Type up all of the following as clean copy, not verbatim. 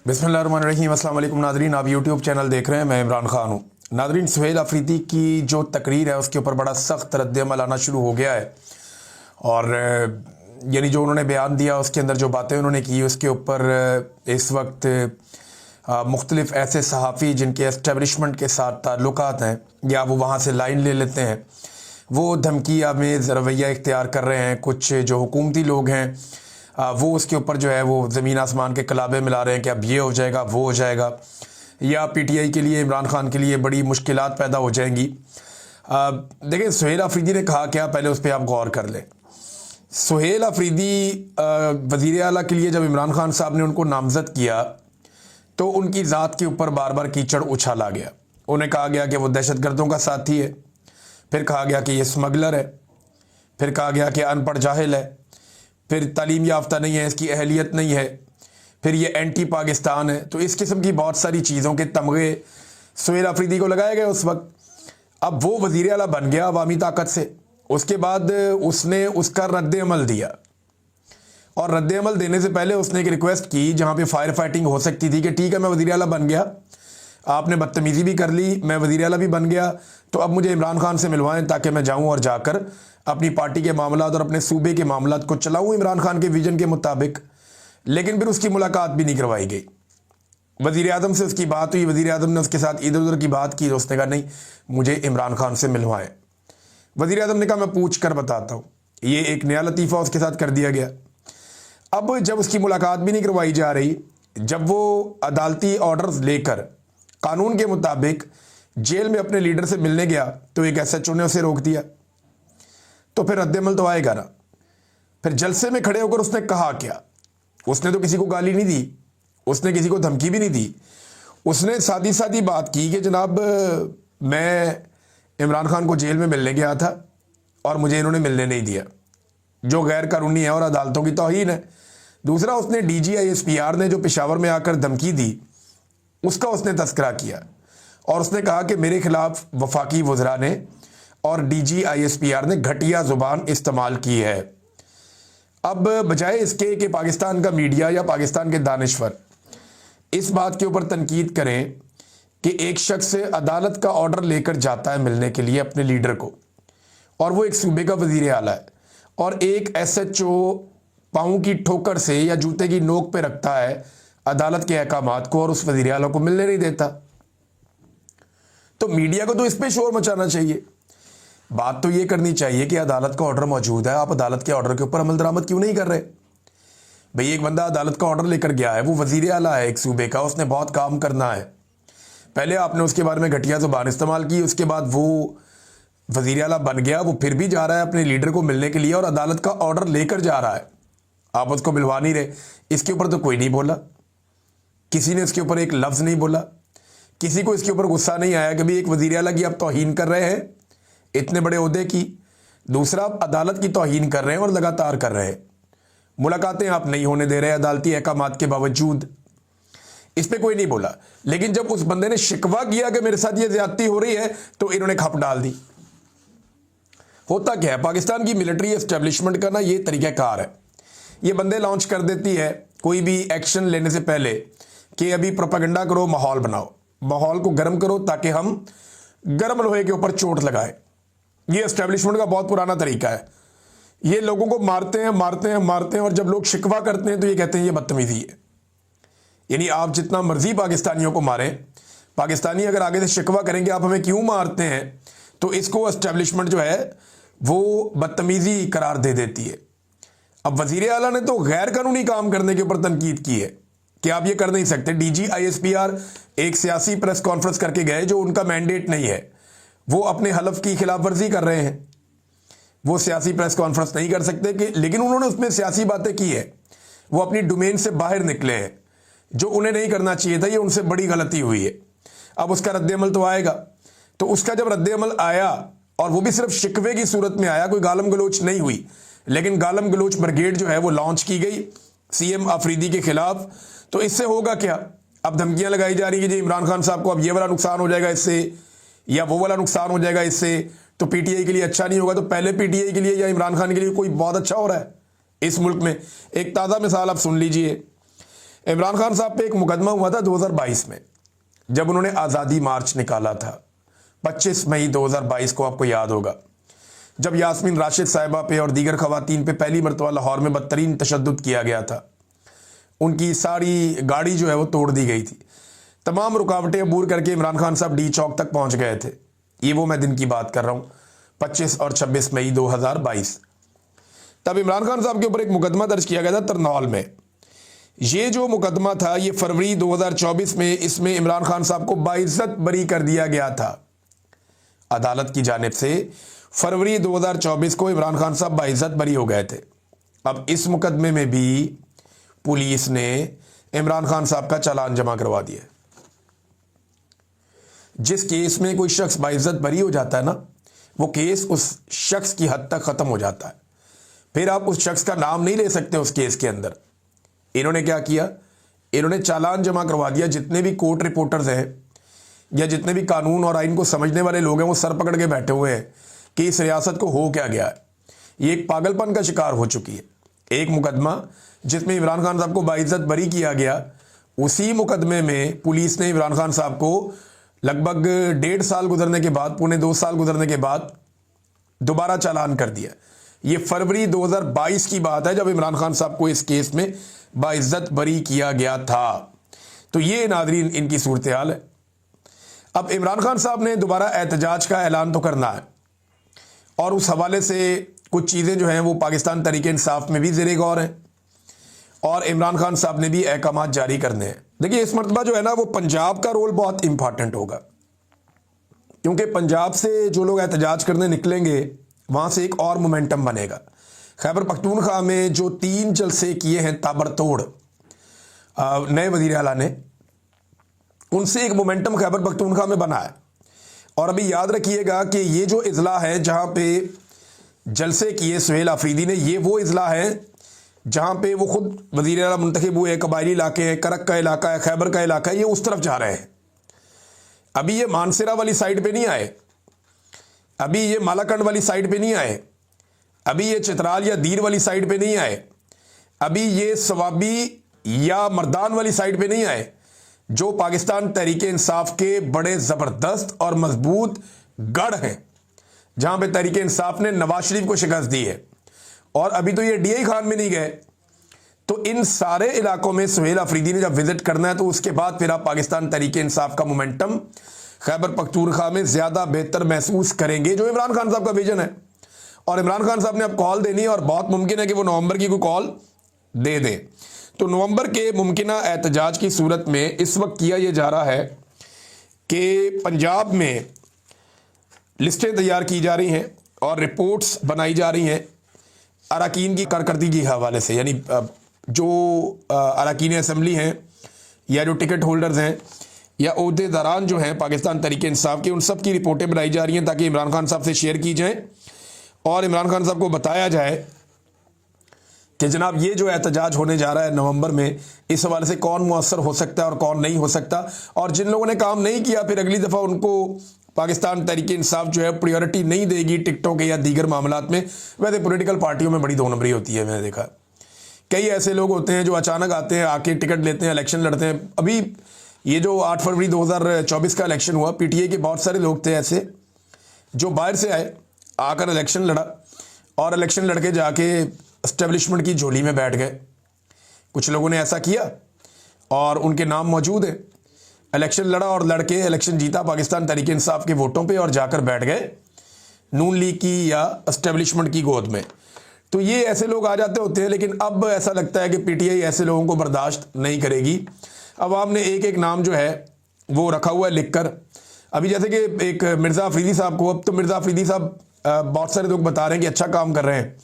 बिस्मिल्लाहिर्रहमानिर्रहीम। अस्सलाम वालेकुम नादरीन, आप यूट्यूब चैनल देख रहे हैं, मैं इमरान खान हूँ। नादरीन, सुहेल अफरीदी की जो तकरीर है उसके ऊपर बड़ा सख्त रद्द-ए-अमल आना शुरू हो गया है और यानी जो उन्होंने बयान दिया उसके अंदर जो बातें उन्होंने की उसके ऊपर इस वक्त मुख्तलिफ ऐसे सहाफ़ी जिनके एस्टेब्लिशमेंट के साथ ताल्लुकात हैं या वो वहाँ से लाइन ले लेते हैं, वो धमकी आमेज़ रवैया इख्तियार कर रहे हैं। कुछ जो हुकूमती लोग हैं वो उसके ऊपर जो है वो ज़मीन आसमान के कलाबे मिला रहे हैं कि अब ये हो जाएगा, वो हो जाएगा, या पीटीआई के लिए, इमरान खान के लिए बड़ी मुश्किलात पैदा हो जाएंगी। देखिए, सुहेल अफरीदी ने कहा क्या, पहले उस पर आप गौर कर लें। सुहेल अफरीदी वज़ीर आला के लिए जब इमरान खान साहब ने उनको नामज़द किया तो उनकी ज़ात के ऊपर बार बार कीचड़ उछाला गया। उन्हें कहा गया कि वो दहशतगर्दों का साथी है, फिर कहा गया कि ये स्मगलर है, फिर कहा गया कि अनपढ़ जाहिल है, फिर तालीम याफ्ता नहीं है, इसकी अहलियत नहीं है, फिर ये एंटी पाकिस्तान है। तो इस किस्म की बहुत सारी चीज़ों के तमगे सुहेल अफरीदी को लगाए गए उस वक्त। अब वो वज़ीर आला बन गया अवामी ताकत से, उसके बाद उसने उसका रद्द-ए-अमल दिया और रद्द-ए-अमल देने से पहले उसने एक रिक्वेस्ट की जहाँ पे फायर फाइटिंग हो सकती थी कि ठीक है, मैं वज़ीर आला बन गया, आपने बदतमीज़ी भी कर ली, मैं वज़ीर आला भी बन गया, तो अब मुझे इमरान खान से मिलवाएं ताकि मैं जाऊं और जाकर अपनी पार्टी के मामलात और अपने सूबे के मामलात को चलाऊं इमरान खान के विजन के मुताबिक। लेकिन फिर उसकी मुलाकात भी नहीं करवाई गई। वज़ीर आज़म से उसकी बात हुई, वज़ीर आज़म ने उसके साथ इधर उधर की बात की, तो उसने कहा नहीं, मुझे इमरान खान से मिलवाएं। वज़ीर आज़म ने कहा मैं पूछ कर बताता हूँ। ये एक नया लतीफ़ा उसके साथ कर दिया गया। अब जब उसकी मुलाकात भी नहीं करवाई जा रही, जब वो अदालती ऑर्डर्स लेकर कानून के मुताबिक जेल में अपने लीडर से मिलने गया तो एक एसएचओ ने उसे रोक दिया। तो फिर रद्द-ए-अमल तो आएगा ना। फिर जलसे में खड़े होकर उसने कहा क्या? उसने तो किसी को गाली नहीं दी, उसने किसी को धमकी भी नहीं दी। उसने सादी सादी बात की कि जनाब, मैं इमरान खान को जेल में मिलने गया था और मुझे इन्होंने मिलने नहीं दिया, जो गैर कानूनी है और अदालतों की तौहीन है। दूसरा, उसने DG-ISPR ने जो पेशावर में आकर धमकी दी उसका उसने तस्करा किया और उसने कहा कि मेरे खिलाफ वफाकी वज़रा ने और DG-ISPR ने घटिया ज़ुबान इस्तेमाल की है। अब बजाय इसके कि पाकिस्तान का मीडिया या पाकिस्तान के दानिश्वर इस बात के ऊपर तनकीद करें कि एक शख्स अदालत का ऑर्डर लेकर जाता है मिलने के लिए अपने लीडर को, और वो एक सूबे का वज़ीर आला है, और एक SHO पाँव की ठोकर से या जूते की नोक पे रखता है अदालत के अहकामात को और उस वज़ीर आला को मिलने नहीं देता, तो मीडिया को तो इस पे शोर मचाना चाहिए। बात तो ये करनी चाहिए कि अदालत का ऑर्डर मौजूद है, आप अदालत के ऑर्डर के ऊपर अमल दरामद क्यों नहीं कर रहे? भाई, एक बंदा अदालत का ऑर्डर लेकर गया है, वो वज़ीर आला है एक सूबे का, उसने बहुत काम करना है। पहले आपने उसके बारे में घटिया ज़ुबान इस्तेमाल की, उसके बाद वो वज़ीर आला बन गया, वो फिर भी जा रहा है अपने लीडर को मिलने के लिए और अदालत का ऑर्डर लेकर जा रहा है, आप उसको मिलवा नहीं रहे। इसके ऊपर तो कोई नहीं बोला, किसी ने इसके ऊपर एक लफ्ज़ नहीं बोला, किसी को इसके ऊपर गुस्सा नहीं आया कि भाई एक वज़ीर आला की आप तौहीन कर रहे हैं इतने बड़े ओहदे की। दूसरा, आप अदालत की तौहीन कर रहे हैं और लगातार कर रहे हैं, मुलाकातें आप नहीं होने दे रहे अदालती अहकामात के बावजूद। इस पर कोई नहीं बोला। लेकिन जब उस बंदे ने शिकवा किया कि मेरे साथ ये ज्यादती हो रही है, तो इन्होंने खप डाल दी। होता क्या है, पाकिस्तान की मिलिट्री एस्टेब्लिशमेंट का ना ये तरीक़ाकार है, ये बंदे लॉन्च कर देती है कोई भी एक्शन लेने से पहले कि अभी प्रोपेगेंडा करो, माहौल बनाओ, माहौल को गर्म करो ताकि हम गर्म लोहे के ऊपर चोट लगाए। ये एस्टेब्लिशमेंट का बहुत पुराना तरीका है। ये लोगों को मारते हैं मारते हैं मारते हैं, और जब लोग शिकवा करते हैं तो ये कहते हैं ये बदतमीजी है। यानी आप जितना मर्जी पाकिस्तानियों को मारें, पाकिस्तानी अगर आगे से शिकवा करेंगे आप हमें क्यों मारते हैं, तो इसको एस्टेब्लिशमेंट जो है वो बदतमीजी करार दे देती है। अब वज़ीर आला ने तो गैर कानूनी काम करने के ऊपर तनकीद की है कि आप ये कर नहीं सकते। DG-ISPR एक सियासी प्रेस कॉन्फ्रेंस करके गए जो उनका मैंडेट नहीं है, वो अपने हलफ की खिलाफ वर्जी कर रहे हैं, वो सियासी प्रेस कॉन्फ्रेंस नहीं कर सकते कि, लेकिन उन्होंने उसमें सियासी बातें की है, वो अपनी डोमेन से बाहर निकले हैं, जो उन्हें नहीं करना चाहिए था, ये उनसे बड़ी गलती हुई है। अब उसका रद्द-ए-अमल तो आएगा, तो उसका जब रद्द-ए-अमल आया, और वो भी सिर्फ शिकवे की सूरत में आया, कोई गालम गलोच नहीं हुई, लेकिन गालम गलोच ब्रिगेड जो है वो लॉन्च की गई CM अफरीदी के खिलाफ। तो इससे होगा क्या? अब धमकियां लगाई जा रही है जी इमरान खान साहब को अब ये वाला नुकसान हो जाएगा इससे, या वो वाला नुकसान हो जाएगा इससे, तो पीटीआई के लिए अच्छा नहीं होगा। तो पहले पीटीआई के लिए या इमरान खान के लिए कोई बहुत अच्छा हो रहा है इस मुल्क में? एक ताज़ा मिसाल आप सुन लीजिए, इमरान खान साहब पे एक मुकदमा हुआ था 2022 में, जब उन्होंने आज़ादी मार्च निकाला था 25 मई 2022 को, आपको याद होगा, जब यास्मीन राशिद साहिबा पे और दीगर खवातीन पे पहली मरतबा लाहौर में बदतरीन तशद्दुद किया गया था। उनकी सारी गाड़ी जो है वो तोड़ दी गई थी। तमाम रुकावटें अबूर करके इमरान खान साहब डी चौक तक पहुंच गए थे। ये वो मैं दिन की बात कर रहा हूँ, 25 और 26 मई 2022। तब इमरान खान साहब के ऊपर एक मुकदमा दर्ज किया गया था तरनौल में। ये जो मुकदमा था ये फरवरी 2024 में, इसमें इमरान खान साहब को बाइज्जत बरी कर दिया गया था अदालत की जानिब से। फरवरी 2024 को इमरान खान साहब बाइज्जत बरी हो गए थे। अब इस मुकदमे में भी पुलिस ने इमरान खान साहब का चालान जमा करवा दिया। जिस केस में कोई शख्स बाइज्जत बरी हो जाता है ना, वो केस उस शख्स की हद तक खत्म हो जाता है। फिर आप उस शख्स का नाम नहीं ले सकते उस केस के अंदर। इन्होंने क्या किया, इन्होंने चालान जमा करवा दिया। जितने भी कोर्ट रिपोर्टर्स हैं या जितने भी कानून और आइन को समझने वाले लोग हैं, वो सर पकड़ के बैठे हुए हैं कि इस रियासत को हो क्या गया है। ये एक पागलपन का शिकार हो चुकी है। एक मुकदमा जिसमें इमरान खान साहब को बाइज्जत बरी किया गया, उसी मुकदमे में पुलिस ने इमरान खान साहब को लगभग 1.5 साल गुजरने के बाद, पौने 2 साल गुजरने के बाद दोबारा चालान कर दिया। ये फरवरी 2022 की बात है जब इमरान खान साहब को इस केस में बाइज्जत बरी किया गया था। तो ये नादरीन इनकी सूरत हाल है। अब इमरान खान साहब ने दोबारा एहतजाज का ऐलान तो करना है, और उस हवाले से कुछ चीज़ें जो हैं वो पाकिस्तान तहरीक इंसाफ में भी ज़ेरे गौर हैं, और इमरान खान साहब ने भी अहकामात जारी करने हैं। देखिए, इस मरतबा जो है ना वो पंजाब का रोल बहुत इंपॉर्टेंट होगा, क्योंकि पंजाब से जो लोग एहतजाज करने निकलेंगे वहाँ से एक और मोमेंटम बनेगा। खैबर पख्तूनख्वा में जो 3 जलसे किए हैं ताबड़तोड़ नए वज़ीर आला ने, उनसे एक मोमेंटम खैबर पख्तूनख्वा में बना है। और अभी याद रखिएगा कि ये जो इजला है जहाँ पे जलसे किए सुहेल आफरीदी ने, ये वो इजला है जहाँ पे वो खुद वज़ीर आला मुंतखब हुए। कबायली इलाके हैं, करक का इलाका है, खैबर का इलाका है, ये उस तरफ जा रहे हैं। अभी ये मानसरा वाली साइड पे नहीं आए, अभी ये मालाकंड वाली साइड पे नहीं आए, अभी ये चित्राल या दीर वाली साइड पे नहीं आए, अभी ये सवाबी या मर्दान वाली साइड पे नहीं आए, जो पाकिस्तान तहरीक इंसाफ के बड़े ज़बरदस्त और मजबूत गढ़ हैं, जहाँ पे तहरीक इंसाफ ने नवाज शरीफ को शिकस्त दी है। और अभी तो ये DI खान में नहीं गए। तो इन सारे इलाकों में सुहेल आफरीदी ने जब विजिट करना है, तो उसके बाद फिर आप पाकिस्तान तहरीक इंसाफ का मोमेंटम खैबर पख्तूनख्वा में ज़्यादा बेहतर महसूस करेंगे, जो इमरान खान साहब का विजन है। और इमरान खान साहब ने अब कॉल देनी है, और बहुत मुमकिन है कि वो नवंबर की कोई कॉल दे दें। तो नवंबर के मुमकिना एहतजाज की सूरत में इस वक्त किया यह जा रहा है कि पंजाब में लिस्टें तैयार की जा रही हैं और रिपोर्ट्स बनाई जा रही हैं अरकान की कारकर्दगी के हवाले से, यानी जो अरकान असम्बली हैं या जो टिकट होल्डर्स हैं या ओहदेदारान जो हैं पाकिस्तान तहरीक इंसाफ के, उन सब की रिपोर्टें बनाई जा रही हैं ताकि इमरान खान साहब से शेयर की जाएँ और इमरान खान साहब को बताया जाए कि जनाब ये जो एहतजाज होने जा रहा है नवंबर में, इस हवाले से कौन मुअस्सर हो सकता है और कौन नहीं हो सकता। और जिन लोगों ने काम नहीं किया, फिर अगली दफ़ा उनको पाकिस्तान तहरीक इंसाफ जो है प्रायोरिटी नहीं देगी टिकटों के या दीगर मामलात में। वैसे पॉलिटिकल पार्टियों में बड़ी 2 नंबरी होती है। मैंने देखा कई ऐसे लोग होते हैं जो अचानक आते हैं, आके टिकट लेते हैं, इलेक्शन लड़ते हैं। अभी ये जो 8 फरवरी 2024 का इलेक्शन हुआ, PTI के बहुत सारे लोग थे ऐसे जो बाहर से आए, आकर इलेक्शन लड़ा और इलेक्शन लड़के जाके एस्टेब्लिशमेंट की झोली में बैठ गए। कुछ लोगों ने ऐसा किया और उनके नाम मौजूद है। इलेक्शन लड़ा और लड़के इलेक्शन जीता पाकिस्तान तहरीक इंसाफ के वोटों पे और जाकर बैठ गए नून लीग की या एस्टेब्लिशमेंट की गोद में। तो ये ऐसे लोग आ जाते होते हैं। लेकिन अब ऐसा लगता है कि PTI ऐसे लोगों को बर्दाश्त नहीं करेगी। अब आपने एक एक नाम जो है वो रखा हुआ है लिख कर। अभी जैसे कि एक मिर्ज़ा अफरीदी साहब को, अब तो मिर्ज़ा अफरीदी साहब बहुत सारे लोग बता रहे हैं कि अच्छा काम कर रहे हैं,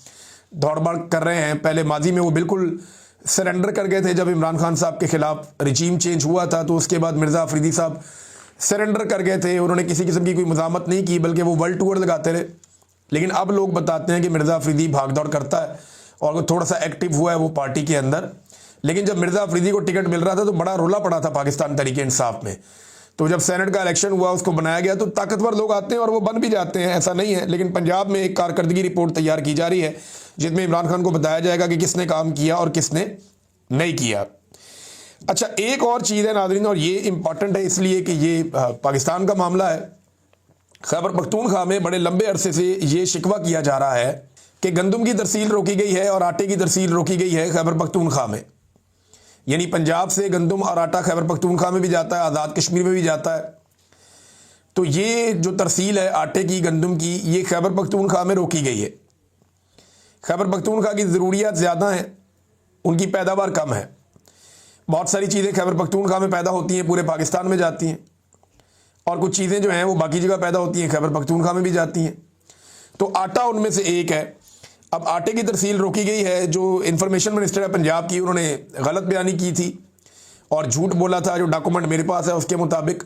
दौड़-भाग कर रहे हैं। पहले माजी में वो बिल्कुल सरेंडर कर गए थे जब इमरान खान साहब के खिलाफ रिजीम चेंज हुआ था, तो उसके बाद मिर्ज़ा अफरीदी साहब सरेंडर कर गए थे। उन्होंने किसी किस्म की कोई मज़ामत नहीं की, बल्कि वो वर्ल्ड टूर लगाते रहे। लेकिन अब लोग बताते हैं कि मिर्ज़ा अफरीदी भाग दौड़ करता है और वो थोड़ा सा एक्टिव हुआ है वो पार्टी के अंदर। लेकिन जब मिर्ज़ा अफरीदी को टिकट मिल रहा था तो बड़ा रोला पड़ा था पाकिस्तान तहरीक इंसाफ में। तो जब सेनेट का इलेक्शन हुआ, उसको बनाया गया, तो ताकतवर लोग आते हैं और वो बन भी जाते हैं, ऐसा नहीं है। लेकिन पंजाब में एक कारकर्दगी रिपोर्ट तैयार की जा रही है जिसमें इमरान खान को बताया जाएगा कि किसने काम किया और किसने नहीं किया। अच्छा, एक और चीज़ है नाज़रीन, और ये इंपॉर्टेंट है इसलिए कि ये पाकिस्तान का मामला है। खैबर पख्तूनख्वा में बड़े लंबे अरसे से ये शिकवा किया जा रहा है कि गंदम की तरसील रोकी गई है और आटे की तरसील रोकी गई है खैबर पख्तूनख्वा में। यानी पंजाब से गंदम और आटा खैबर पख्तूनख्वा में भी जाता है, आज़ाद कश्मीर में भी जाता है। तो ये जो तरसील है आटे की, गंदम की, ये खैबर पख्तूनख्वा में रोकी गई है। खैबर पख्तूनख्वा की ज़रूरियात ज़्यादा हैं, उनकी पैदावार कम है। बहुत सारी चीज़ें खैबर पख्तूनख्वा में पैदा होती हैं, पूरे पाकिस्तान में जाती हैं, और कुछ चीज़ें जो हैं वो बाकी जगह पैदा होती हैं, खैबर पख्तूनख्वा में भी जाती हैं। तो आटा उनमें से एक है। अब आटे की तरसील रोकी गई है। जो इंफॉर्मेशन मिनिस्टर है पंजाब की, उन्होंने गलत बयानी की थी और झूठ बोला था, जो डॉक्यूमेंट मेरे पास है उसके मुताबिक।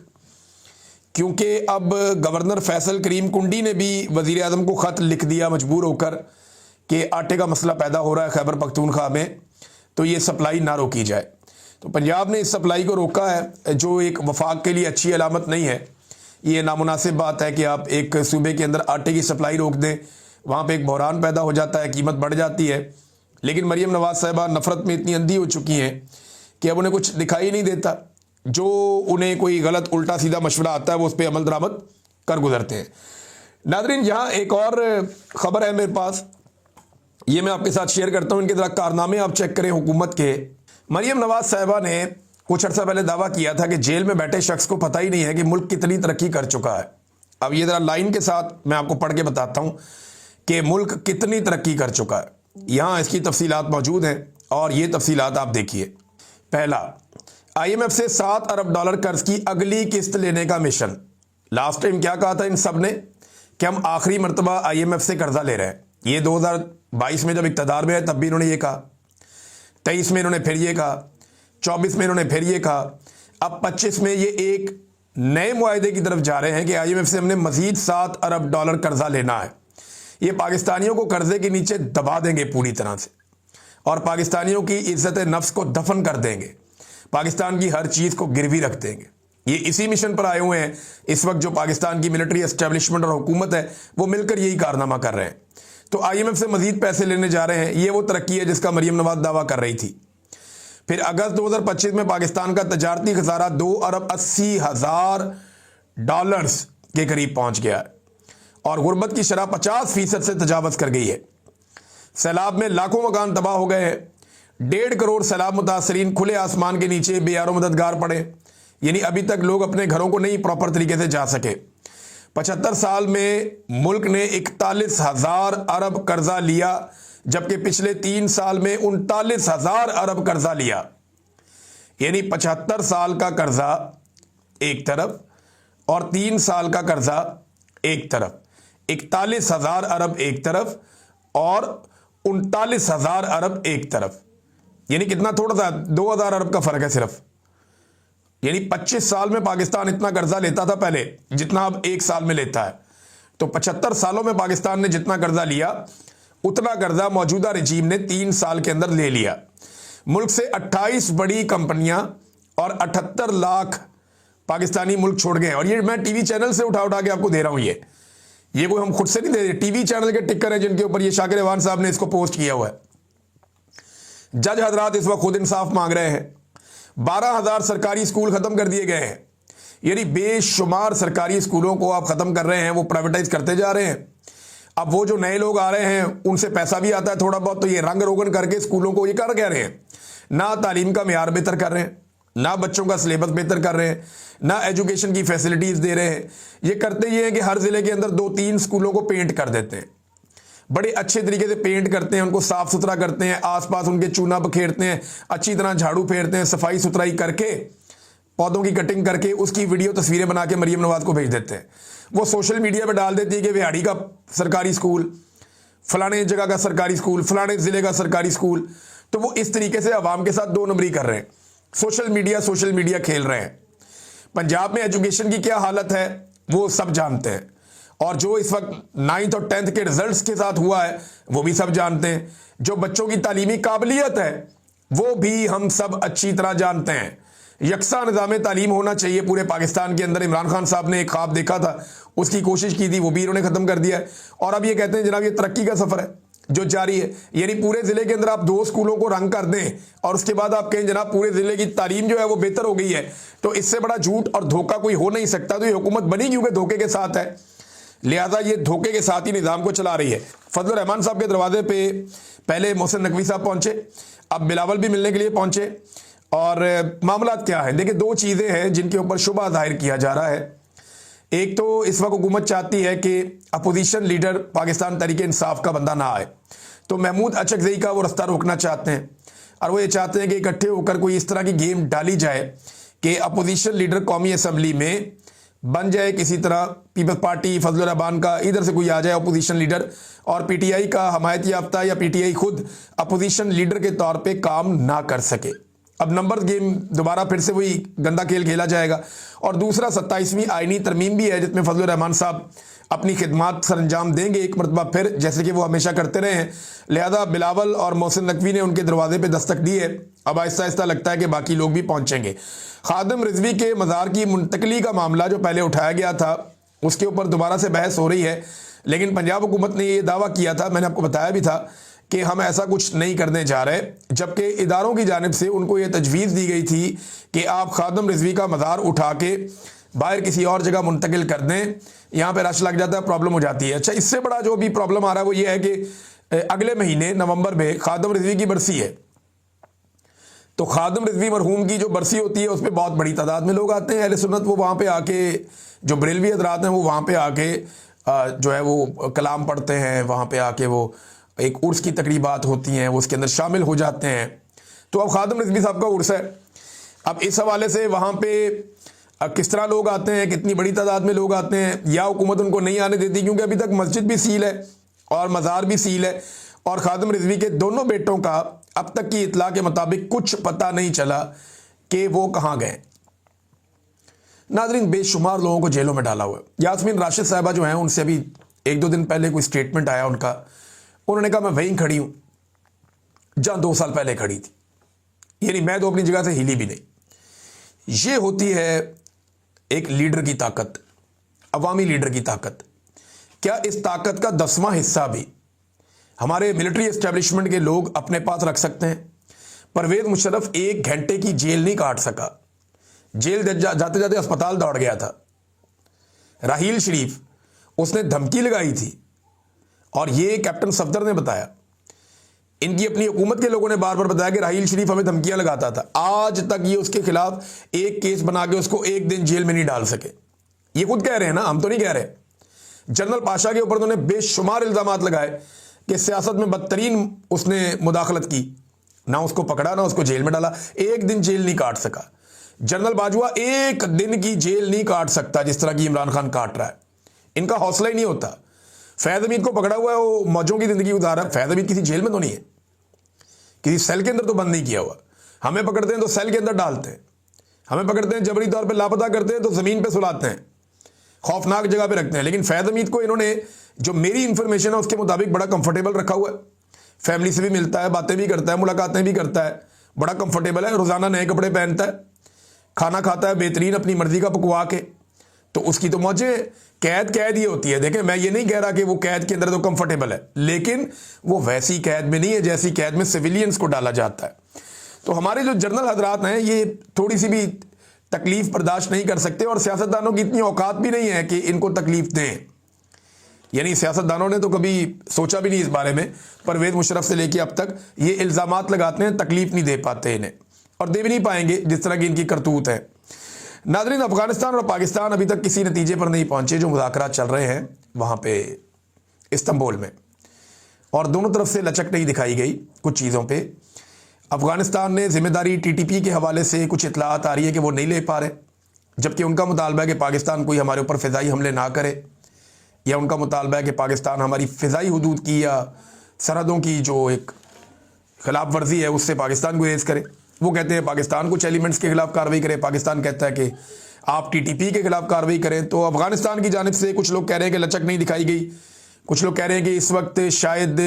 क्योंकि अब गवर्नर फैसल करीम कुंडी ने भी वज़ीर आज़म को ख़त लिख दिया मजबूर होकर कि आटे का मसला पैदा हो रहा है खैबर पख्तूनख्वा में, तो ये सप्लाई ना रोकी जाए। तो पंजाब ने इस सप्लाई को रोका है, जो एक वफाक के लिए अच्छी अलामत नहीं है। ये नामुनासिब बात है कि आप एक सूबे के अंदर आटे की सप्लाई रोक दें, वहाँ पे एक बहरान पैदा हो जाता है, कीमत बढ़ जाती है। लेकिन मरीम नवाज़ साहिबा नफ़रत में इतनी अंधी हो चुकी हैं कि अब उन्हें कुछ दिखाई नहीं देता। जो उन्हें कोई गलत उल्टा सीधा मशवरा आता है वो उस पर अमल दरामद कर गुजरते हैं। नाज़रीन, यहाँ एक और ख़बर है मेरे पास, ये मैं आपके साथ शेयर करता हूँ। इनके ज़रा कारनामे आप चेक करें हुकूमत के। मरीम नवाज़ साहिबा ने कुछ अर्सा पहले दावा किया था कि जेल में बैठे शख्स को पता ही नहीं है कि मुल्क कितनी तरक्की कर चुका है। अब ये ज़रा लाइन के साथ मैं आपको पढ़ के बताता हूँ कि मुल्क कितनी तरक्की कर चुका है। यहाँ इसकी तफसीलात मौजूद हैं और ये तफसीलात आप देखिए। पहला, IMF से $7 अरब कर्ज की अगली किस्त लेने का मिशन। लास्ट टाइम क्या कहा था इन सब ने कि हम आखिरी मरतबा IMF से कर्जा ले रहे हैं। ये 2022 में जब इक़्तिदार में है तब भी इन्होंने ये कहा, 23 में इन्होंने फिर ये कहा, 24 में इन्होंने फिर ये कहा, अब 25 में ये एक नए मुआहदे की तरफ जा रहे हैं कि IMF से हमने मजीद $7 अरब कर्जा लेना है। ये पाकिस्तानियों को कर्जे के नीचे दबा देंगे पूरी तरह से, और पाकिस्तानियों की इज्जत नफ्स को दफन कर देंगे, पाकिस्तान की हर चीज़ को गिरवी रख देंगे। ये इसी मिशन पर आए हुए हैं इस वक्त। जो पाकिस्तान की मिलिट्री एस्टेब्लिशमेंट और हुकूमत है वो मिलकर यही कारनामा कर रहे हैं। तो IMF से मजीद पैसे लेने जा रहे हैं। ये वो तरक्की है जिसका मरीम नवाज दावा कर रही थी। फिर अगस्त 2025 में पाकिस्तान का तजारती खसारा $2,80,000 के करीब पहुंच गया है और गुर्बत की शरह 50% से तजावज़ कर गई है। सैलाब में लाखों मकान तबाह हो गए हैं। 1.5 करोड़ सैलाब मुतासरीन खुले आसमान के नीचे बेयारो मददगार पड़े। यानी अभी तक लोग अपने घरों को नहीं प्रॉपर तरीके से जा सके। 75 साल में मुल्क ने 41,000 अरब कर्जा लिया, जबकि पिछले 3 साल में 39,000 अरब कर्जा लिया। यानी 75 साल का कर्जा एक तरफ और 3 साल का कर्जा एक तरफ, 41,000 अरब एक तरफ और 39,000 अरब एक तरफ। यानी कितना थोड़ा सा 2,000 अरब का फर्क है सिर्फ। यानी 25 साल में पाकिस्तान इतना कर्जा लेता था पहले जितना अब 1 साल में लेता है। तो 75 सालों में पाकिस्तान ने जितना कर्जा लिया उतना कर्जा मौजूदा रजीम ने 3 साल के अंदर ले लिया। मुल्क से 28 बड़ी कंपनियां और 78 लाख पाकिस्तानी मुल्क छोड़ गए। और ये मैं टीवी चैनल से उठा उठा के आपको दे रहा हूं। ये कोई हम खुद से नहीं दे रहे, टीवी चैनल के टिक्कर हैं जिनके ऊपर ये शाकिर रेवान साहब ने इसको पोस्ट किया हुआ है। जज हजरात इस वक्त खुद इंसाफ मांग रहे हैं। 12,000 सरकारी स्कूल खत्म कर दिए गए हैं। यानी बेशुमार सरकारी स्कूलों को आप खत्म कर रहे हैं, वो प्राइवेटाइज करते जा रहे हैं। अब वो जो नए लोग आ रहे हैं उनसे पैसा भी आता है थोड़ा बहुत, तो ये रंग रोगन करके स्कूलों को ये कर कह रहे हैं, ना तालीम का मेयार बेहतर कर रहे हैं, ना बच्चों का सिलेबस बेहतर कर रहे हैं, ना एजुकेशन की फैसिलिटीज़ दे रहे हैं। ये करते ये हैं कि हर ज़िले के अंदर 2-3 स्कूलों को पेंट कर देते हैं, बड़े अच्छे तरीके से पेंट करते हैं, उनको साफ़ सुथरा करते हैं, आसपास उनके चूना बखेरते हैं, अच्छी तरह झाड़ू फेरते हैं, सफाई सुथराई करके पौधों की कटिंग करके उसकी वीडियो तस्वीरें बना के मरीम नवाज को भेज देते हैं। वो सोशल मीडिया पे डाल देती है कि विहाड़ी का सरकारी स्कूल, फलाने जगह का सरकारी स्कूल, फलाने ज़िले का सरकारी स्कूल। तो वो इस तरीके से आवाम के साथ 2 नंबरी कर रहे हैं, सोशल मीडिया खेल रहे हैं। पंजाब में एजुकेशन की क्या हालत है वो सब जानते हैं, और जो इस वक्त 9th और 10th के रिजल्ट्स के साथ हुआ है वो भी सब जानते हैं। जो बच्चों की तालीमी काबिलियत है वो भी हम सब अच्छी तरह जानते हैं। यकसा निज़ाम तालीम होना चाहिए पूरे पाकिस्तान के अंदर। इमरान खान साहब ने एक ख्वाब देखा था, उसकी कोशिश की थी, वो भी इन्होंने ख़त्म कर दिया है। और अब ये कहते हैं जनाब ये तरक्की का सफ़र है। जो जारी है। यानी पूरे जिले के अंदर आप 2 स्कूलों को रंग कर दें और उसके बाद आप कहें जनाब पूरे जिले की तालीम जो है वो बेहतर हो गई है, तो इससे बड़ा झूठ और धोखा कोई हो नहीं सकता। तो ये हुकूमत बनी क्योंकि धोखे के साथ है, लिहाजा ये धोखे के साथ ही निज़ाम को चला रही है। फजलुर रहमान साहब के दरवाजे पे पहले मोहसिन नकवी साहब पहुंचे, अब बिलावल भी मिलने के लिए पहुंचे। और मामला क्या है, देखिए 2 चीज़ें हैं जिनके ऊपर शुबा जाहिर किया जा रहा है। एक तो इस वक्त हुकूमत चाहती है कि अपोजिशन लीडर पाकिस्तान तहरीक इंसाफ का बंदा ना आए, तो महमूद अचकज़ई का वो रास्ता रोकना चाहते हैं और वो ये चाहते हैं कि इकट्ठे होकर कोई इस तरह की गेम डाली जाए कि अपोजिशन लीडर कौमी असम्बली में बन जाए किसी तरह पीपल्स पार्टी फजलुर रहमान का, इधर से कोई आ जाए अपोजिशन लीडर, और पीटीआई का हमायत याफ्ता या पीटीआई खुद अपोजिशन लीडर के तौर पे काम ना कर सके। अब नंबर गेम दोबारा फिर से वही गंदा खेल खेला जाएगा। और दूसरा 27वीं आईनी तरमीम भी है जिसमें फजलुर रहमान साहब अपनी खिदमात सर अंजाम देंगे एक मरतबा फिर, जैसे कि वो हमेशा करते रहे हैं। लिहाजा बिलावल और मोहसिन नकवी ने उनके दरवाजे पे दस्तक दी है, अब आहिस्ता आहिस्ता लगता है कि बाकी लोग भी पहुंचेंगे। खादिम रिजवी के मज़ार की मुंतकली का मामला जो पहले उठाया गया था उसके ऊपर दोबारा से बहस हो रही है, लेकिन पंजाब हुकूमत ने ये दावा किया था, मैंने आपको बताया भी था कि हम ऐसा कुछ नहीं करने जा रहे, जबकि इदारों की जानिब से उनको ये तजवीज़ दी गई थी कि आप खादिम रिजवी का मज़ार उठा के बाहर किसी और जगह मुंतकिल कर दें, यहाँ पे रश लग जाता है, प्रॉब्लम हो जाती है। अच्छा, इससे बड़ा जो भी प्रॉब्लम आ रहा है वो ये है कि अगले महीने नवंबर में खादिम रिजवी की बरसी है, तो खादिम रिजवी मरहूम की जो बरसी होती है उस पर बहुत बड़ी तादाद में लोग आते हैं। अहले सुन्नत वो वहाँ पे आके, जो बरेलवी हजरात हैं वो वहाँ पे आके जो है वो कलाम पढ़ते हैं, वहाँ पे आके वो एक उर्स की तकरीबात होती हैं वो उसके अंदर शामिल हो जाते हैं। तो अब खादिम रिजवी साहब का उर्स है, अब इस हवाले से वहाँ पे किस तरह लोग आते हैं, कितनी बड़ी तादाद में लोग आते हैं, या हुकूमत उनको नहीं आने देती क्योंकि अभी तक मस्जिद भी सील है और मज़ार भी सील है, और खादिम रिजवी के दोनों बेटों का अब तक की इतला के मुताबिक कुछ पता नहीं चला कि वो कहाँ गए। नाज़रीन, बेशुमार लोगों को जेलों में डाला हुआ है। यास्मीन राशिद साहिबा जो हैं उनसे अभी 1-2 दिन पहले कोई स्टेटमेंट आया उनका, उन्होंने कहा मैं वहीं खड़ी हूँ जहाँ 2 साल पहले खड़ी थी, यानी मैं तो अपनी जगह से हिली भी नहीं। ये होती है एक लीडर की ताकत, अवामी लीडर की ताकत। क्या इस ताकत का 10वां हिस्सा भी हमारे मिलिट्री एस्टेब्लिशमेंट के लोग अपने पास रख सकते हैं? परवेज मुशर्रफ 1 घंटे की जेल नहीं काट सका, जेल जाते जाते अस्पताल दौड़ गया था। राहील शरीफ, उसने धमकी लगाई थी और ये कैप्टन सफदर ने बताया, इनकी अपनी हुकूमत के लोगों ने बार बार बताया कि राहील शरीफ हमें धमकियां लगाता था। आज तक ये उसके खिलाफ एक केस बना के उसको 1 दिन जेल में नहीं डाल सके। ये खुद कह रहे हैं ना, हम तो नहीं कह रहे। जनरल पाशा के ऊपर उन्होंने बेशुमार इल्जामात लगाए कि सियासत में बदतरीन उसने मुदाखलत की, ना उसको पकड़ा ना उसको जेल में डाला, 1 दिन जेल नहीं काट सका। जनरल बाजवा 1 दिन की जेल नहीं काट सकता जिस तरह की इमरान खान काट रहा है, इनका हौसला ही नहीं होता। फैज़ हमीद को पकड़ा हुआ है, वो मौजों की जिंदगी गुजार रहा है। फैज़ हमीद किसी जेल में तो नहीं है, किसी सेल के अंदर तो बंद नहीं किया हुआ। हमें पकड़ते हैं तो सेल के अंदर डालते हैं, हमें पकड़ते हैं जबरी तौर पे लापता करते हैं तो ज़मीन पे सुलाते हैं, खौफनाक जगह पे रखते हैं। लेकिन फैज़ हमीद को इन्होंने, जो मेरी इंफॉर्मेशन है उसके मुताबिक, बड़ा कंफर्टेबल रखा हुआ है। फैमिली से भी मिलता है, बातें भी करता है, मुलाकातें भी करता है, बड़ा कंफर्टेबल है। रोज़ाना नए कपड़े पहनता है, खाना खाता है बेहतरीन अपनी मर्जी का पकवा के, तो उसकी तो मौजें। कैद ही होती है। देखें, मैं ये नहीं कह रहा कि वो कैद के अंदर तो कंफर्टेबल है, लेकिन वो वैसी कैद में नहीं है जैसी कैद में सिविलियंस को डाला जाता है। तो हमारे जो जनरल हजरात हैं ये थोड़ी सी भी तकलीफ बर्दाश्त नहीं कर सकते, और सियासतदानों की इतनी औकात भी नहीं है कि इनको तकलीफ दें। यानी सियासतदानों ने तो कभी सोचा भी नहीं इस बारे में। परवेज मुशर्रफ से लेके अब तक ये इल्ज़ामात लगाते हैं, तकलीफ नहीं दे पाते इन्हें, और दे भी नहीं पाएंगे जिस तरह की इनकी करतूत है। नाज़रीन, अफगानिस्तान और पाकिस्तान अभी तक किसी नतीजे पर नहीं पहुंचे जो मुज़ाकरात चल रहे हैं वहाँ पे इस्तांबुल में, और दोनों तरफ से लचक नहीं दिखाई गई कुछ चीज़ों पे। अफगानिस्तान ने जिम्मेदारी टीटीपी के हवाले से कुछ इतलात आ रही है कि वो नहीं ले पा रहे, जबकि उनका मुतालबा है कि पाकिस्तान कोई हमारे ऊपर फ़िज़ाई हमले ना करे, या उनका मुतालबा है कि पाकिस्तान हमारी फ़िज़ाई हदूद की या सरहदों की जो एक खिलाफ वर्जी है उससे पाकिस्तान को रेज़ करे। वो कहते हैं पाकिस्तान कुछ एलिमेंट्स के खिलाफ कार्रवाई करे, पाकिस्तान कहता है कि आप टीटीपी के खिलाफ कार्रवाई करें। तो अफगानिस्तान की जानिब से कुछ लोग कह रहे हैं कि लचक नहीं दिखाई गई, कुछ लोग कह रहे हैं कि इस वक्त शायद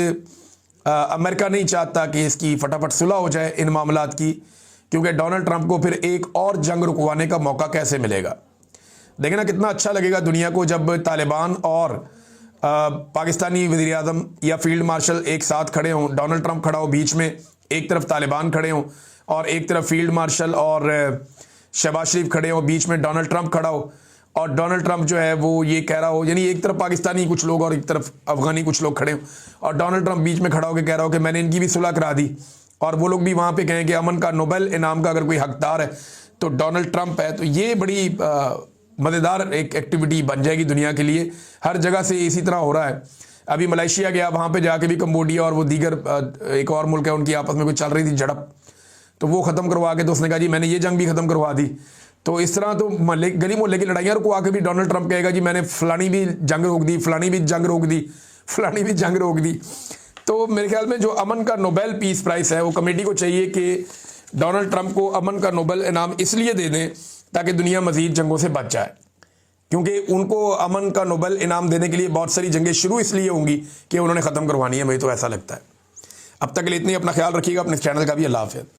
अमेरिका नहीं चाहता कि इसकी फटाफट सुलह हो जाए इन मामलात की, क्योंकि डोनाल्ड ट्रंप को फिर एक और जंग रुकवाने का मौका कैसे मिलेगा। देखना कितना अच्छा लगेगा दुनिया को जब तालिबान और पाकिस्तानी वज़ीर आज़म या फील्ड मार्शल एक साथ खड़े हों, डोनाल्ड ट्रंप खड़ा हो बीच में, एक तरफ तालिबान खड़े हों और एक तरफ फील्ड मार्शल और शहबाज शरीफ खड़े हों, बीच में डोनाल्ड ट्रंप खड़ा हो और डोनाल्ड ट्रंप जो है वो ये कह रहा हो, यानी एक तरफ पाकिस्तानी कुछ लोग और एक तरफ अफगानी कुछ लोग खड़े हों और डोनाल्ड ट्रंप बीच में खड़ा होकर कह रहा हो कि मैंने इनकी भी सुलह करा दी और वो लोग भी वहाँ पे कहें कि अमन का नोबेल इनाम का अगर कोई हकदार है तो डोनाल्ड ट्रंप है। तो ये बड़ी मज़ेदार एक एक्टिविटी बन जाएगी दुनिया के लिए। हर जगह से इसी तरह हो रहा है। अभी मलेशिया गया, वहाँ पे जाके भी कंबोडिया और वो दीगर एक और मुल्क है, उनकी आपस में कोई चल रही थी झड़प, तो वो ख़त्म करवा के तो उसने कहा जी मैंने ये जंग भी ख़त्म करवा दी। तो इस तरह तो गली मोहल्ले की लड़ाइयाँ रुकवा के भी डोनाल्ड ट्रंप कहेगा जी मैंने फलानी भी जंग रोक दी, फलानी भी जंग रोक दी, फलानी भी जंग रोक दी। तो मेरे ख्याल में जो अमन का नोबेल पीस प्राइज़ है वो कमेटी को चाहिए कि डोनाल्ड ट्रंप को अमन का नोबेल इनाम इसलिए दे दें ताकि दुनिया मज़ीद जंगों से बच जाए, क्योंकि उनको अमन का नोबेल इनाम देने के लिए बहुत सारी जंगें शुरू इसलिए होंगी कि उन्होंने ख़त्म करवानी है। मुझे तो ऐसा लगता है। अब तक के लिए इतनी, अपना ख्याल रखिएगा, अपने चैनल का भी। अल्लाह हाफ़िज़।